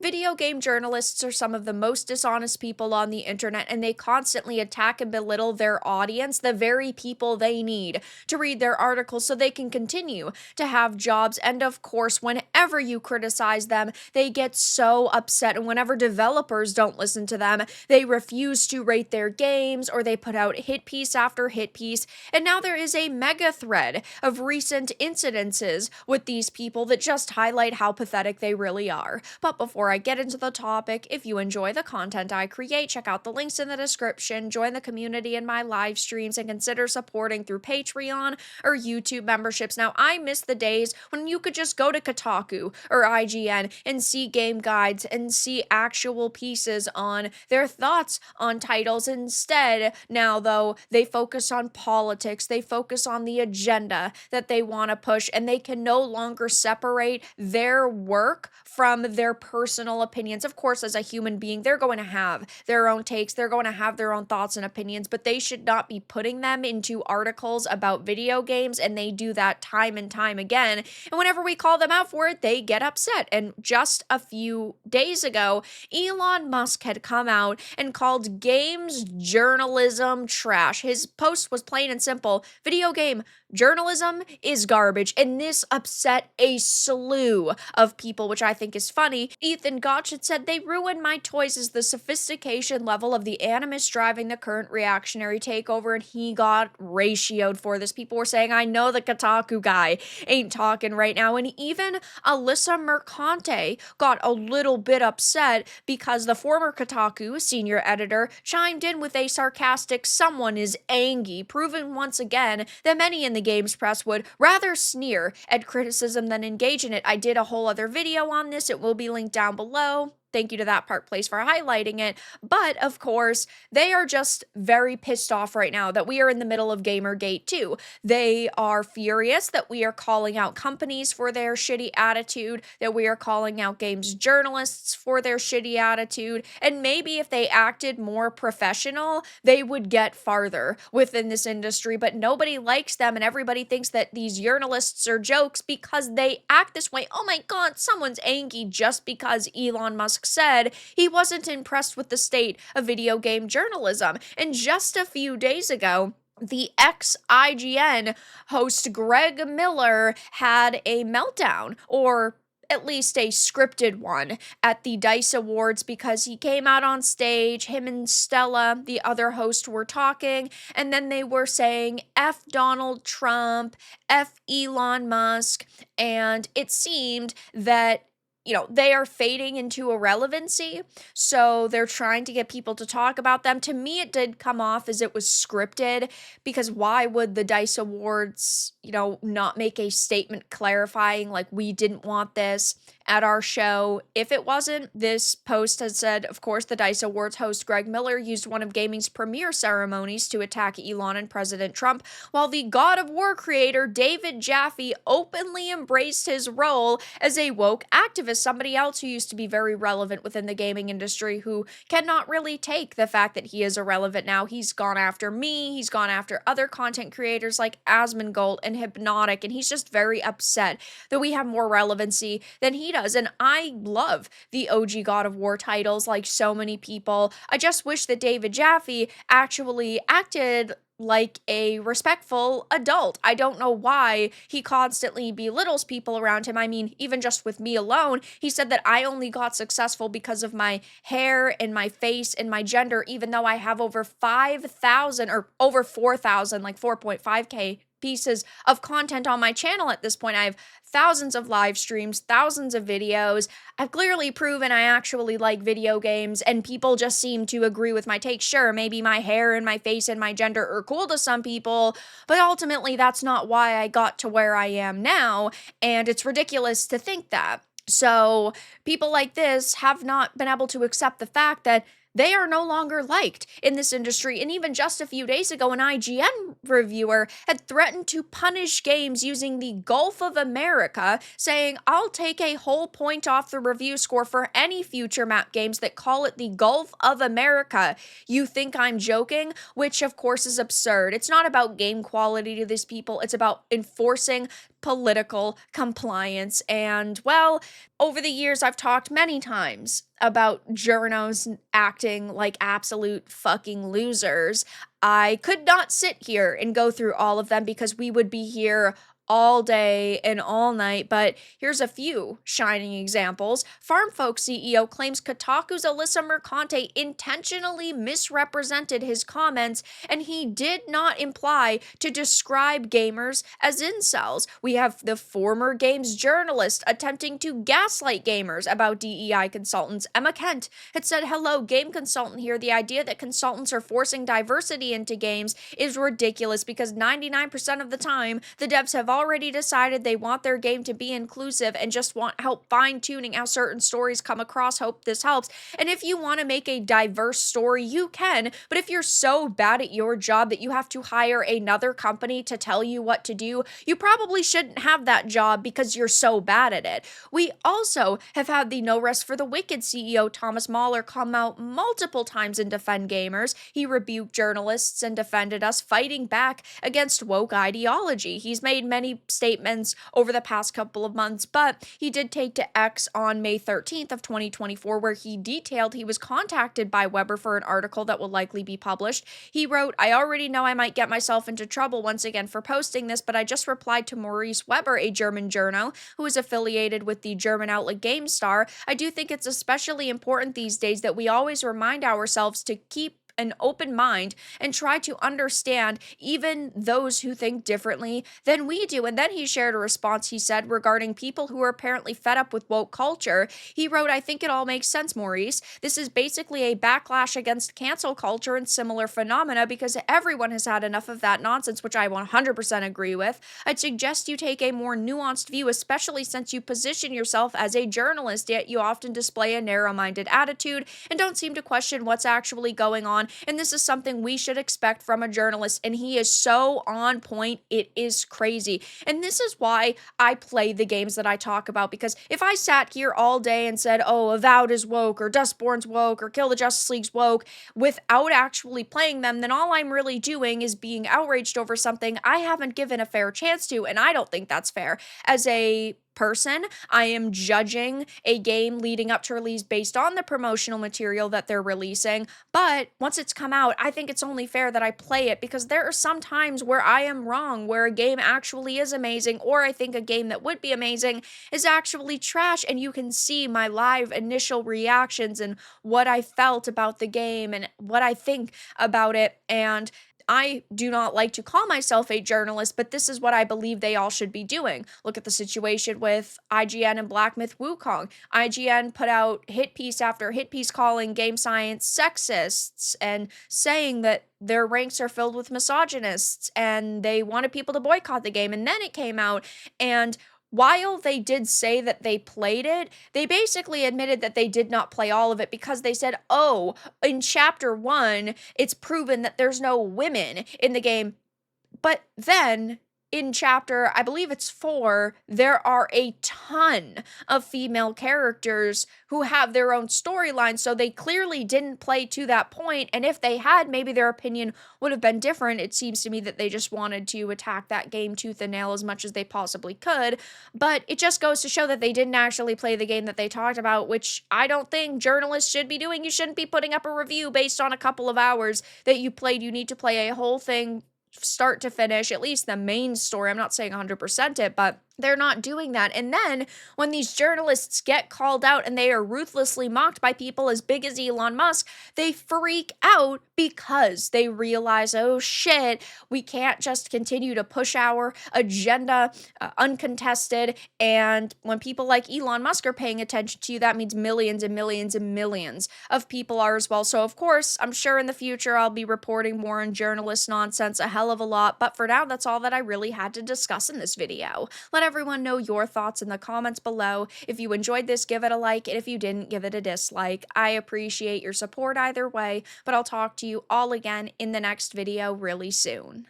video game journalists are some of the most dishonest people on the internet, and they constantly attack and belittle their audience, the very people they need to read their articles so they can continue to have jobs. And of course, whenever you criticize them, they get so upset. And whenever developers don't listen to them, they refuse to rate their games, or they put out hit piece after hit piece. And now there is a mega thread of recent incidences with these people that just highlight how pathetic they really are. But before I get into the topic, if you enjoy the content I create, check out the links in the description, join the community in my live streams, and consider supporting through Patreon or YouTube memberships. Now, I miss the days when you could just go to Kotaku or IGN and see game guides and see actual pieces on their thoughts on titles. Instead, now though, they focus on politics, they focus on the agenda that they want to push, and they can no longer separate their work from their personal opinions. Of course, as a human being, they're going to have their own takes, they're going to have their own thoughts and opinions, but they should not be putting them into articles about video games, and they do that time and time again. And whenever we call them out for it, they get upset. And just a few days ago, Elon Musk had come out and called games journalism trash. His post was plain and simple: video game journalism is garbage. And this upset a slew of people, which I think is funny. Ethan Gotch had said, "They ruined my toys as the sophistication level of the animus driving the current reactionary takeover," and he got ratioed for this. People were saying, "I know the Kotaku guy ain't talking right now." And even Alyssa Mercante got a little bit upset because the former Kotaku senior editor chimed in with a sarcastic "someone is angy," proving once again that many in the games press would rather sneer at criticism than engage in it. I did a whole other video on this. It will be linked down below. Thank you to that Park Place for highlighting it. But of course, they are just very pissed off right now that we are in the middle of Gamergate 2. They are furious that we are calling out companies for their shitty attitude, that we are calling out games journalists for their shitty attitude, and maybe if they acted more professional, they would get farther within this industry. But nobody likes them, and everybody thinks that these journalists are jokes because they act this way. Oh my god, someone's angry just because Elon Musk said he wasn't impressed with the state of video game journalism. And just a few days ago, the ex-IGN host Greg Miller had a meltdown, or at least a scripted one, at the DICE Awards, because he came out on stage, him and Stella, the other host, were talking, and then they were saying F Donald Trump, F Elon Musk, and it seemed that they are fading into irrelevancy, so they're trying to get people to talk about them. To me, it did come off as it was scripted, because why would the DICE Awards, not make a statement clarifying, like, we didn't want this at our show if it wasn't? This post has said, of course, the DICE Awards host Greg Miller used one of gaming's premier ceremonies to attack Elon and President Trump, while the God of War creator David Jaffe openly embraced his role as a woke activist. Somebody else who used to be very relevant within the gaming industry, who cannot really take the fact that he is irrelevant now. He's gone after me, he's gone after other content creators like Asmongold and Hypnotic, and he's just very upset that we have more relevancy than he does. And I love the OG God of War titles like so many people. I just wish that David Jaffe actually acted like a respectful adult. I don't know why he constantly belittles people around him. I mean, even just with me alone, he said that I only got successful because of my hair and my face and my gender, even though I have over 5,000 or over 4,000, like 4.5K pieces of content on my channel at this point. I have thousands of live streams, thousands of videos. I've clearly proven I actually like video games, and people just seem to agree with my take. Sure, maybe my hair and my face and my gender are cool to some people, but ultimately that's not why I got to where I am now, and it's ridiculous to think that. So people like this have not been able to accept the fact that they are no longer liked in this industry. And even just a few days ago, an IGN reviewer had threatened to punish games using the Gulf of America, saying, "I'll take a whole point off the review score for any future map games that call it the Gulf of America. You think I'm joking?" Which, of course, is absurd. It's not about game quality to these people. It's about enforcing political compliance. And well, over the years, I've talked many times about journos acting like absolute fucking losers. I could not sit here and go through all of them because we would be here all day and all night, but here's a few shining examples. FarmFolk CEO claims Kotaku's Alyssa Mercante intentionally misrepresented his comments, and he did not imply to describe gamers as incels. We have the former games journalist attempting to gaslight gamers about DEI consultants. Emma Kent had said, "Hello, game consultant here. The idea that consultants are forcing diversity into games is ridiculous because 99% of the time, the devs have already decided they want their game to be inclusive and just want help fine-tuning how certain stories come across. Hope this helps. And if you want to make a diverse story, you can, but if you're so bad at your job that you have to hire another company to tell you what to do, you probably shouldn't have that job because you're so bad at it." We also have had the No Rest for the Wicked CEO Thomas Mahler come out multiple times and defend gamers. He rebuked journalists and defended us, fighting back against woke ideology. He's made many statements over the past couple of months, but he did take to X on May 13th of 2024, where he detailed he was contacted by Weber for an article that will likely be published. He wrote, "I already know I might get myself into trouble once again for posting this, but I just replied to Maurice Weber, a German journo who is affiliated with the German outlet GameStar. I do think it's especially important these days that we always remind ourselves to keep an open mind and try to understand even those who think differently than we do." And then he shared a response, he said, regarding people who are apparently fed up with woke culture. He wrote, "I think it all makes sense, Maurice. This is basically a backlash against cancel culture and similar phenomena because everyone has had enough of that nonsense," which I 100% agree with. "I'd suggest you take a more nuanced view, especially since you position yourself as a journalist, yet you often display a narrow-minded attitude and don't seem to question what's actually going on. And this is something we should expect from a journalist." And he is so on point. It is crazy. And this is why I play the games that I talk about, because if I sat here all day and said, "Oh, Avowed is woke," or Dustborn's woke, or Kill the Justice League's woke, without actually playing them, then all I'm really doing is being outraged over something I haven't given a fair chance to, and I don't think that's fair. As a person, I am judging a game leading up to release based on the promotional material that they're releasing, but once it's come out, I think it's only fair that I play it, because there are some times where I am wrong, where a game actually is amazing, or I think a game that would be amazing is actually trash, and you can see my live initial reactions and what I felt about the game and what I think about it. And I do not like to call myself a journalist, but this is what I believe they all should be doing. Look at the situation with IGN and Black Myth Wukong. IGN put out hit piece after hit piece calling game science sexists and saying that their ranks are filled with misogynists and they wanted people to boycott the game. And then it came out, and while they did say that they played it, they basically admitted that they did not play all of it, because they said, "Oh, in chapter 1, it's proven that there's no women in the game." But then in chapter, I believe it's 4, there are a ton of female characters who have their own storylines, so they clearly didn't play to that point, and if they had, maybe their opinion would have been different. It seems to me that they just wanted to attack that game tooth and nail as much as they possibly could, but it just goes to show that they didn't actually play the game that they talked about, which I don't think journalists should be doing. You shouldn't be putting up a review based on a couple of hours that you played. You need to play a whole thing start to finish, at least the main story. I'm not saying 100% it, but they're not doing that. And then when these journalists get called out and they are ruthlessly mocked by people as big as Elon Musk, they freak out because they realize, oh shit, we can't just continue to push our agenda uncontested. And when people like Elon Musk are paying attention to you, that means millions and millions and millions of people are as well. So of course, I'm sure in the future I'll be reporting more on journalist nonsense a hell of a lot. But for now, that's all that I really had to discuss in this video. Let everyone know your thoughts in the comments below. If you enjoyed this, give it a like, and if you didn't, give it a dislike. I appreciate your support either way, but I'll talk to you all again in the next video really soon.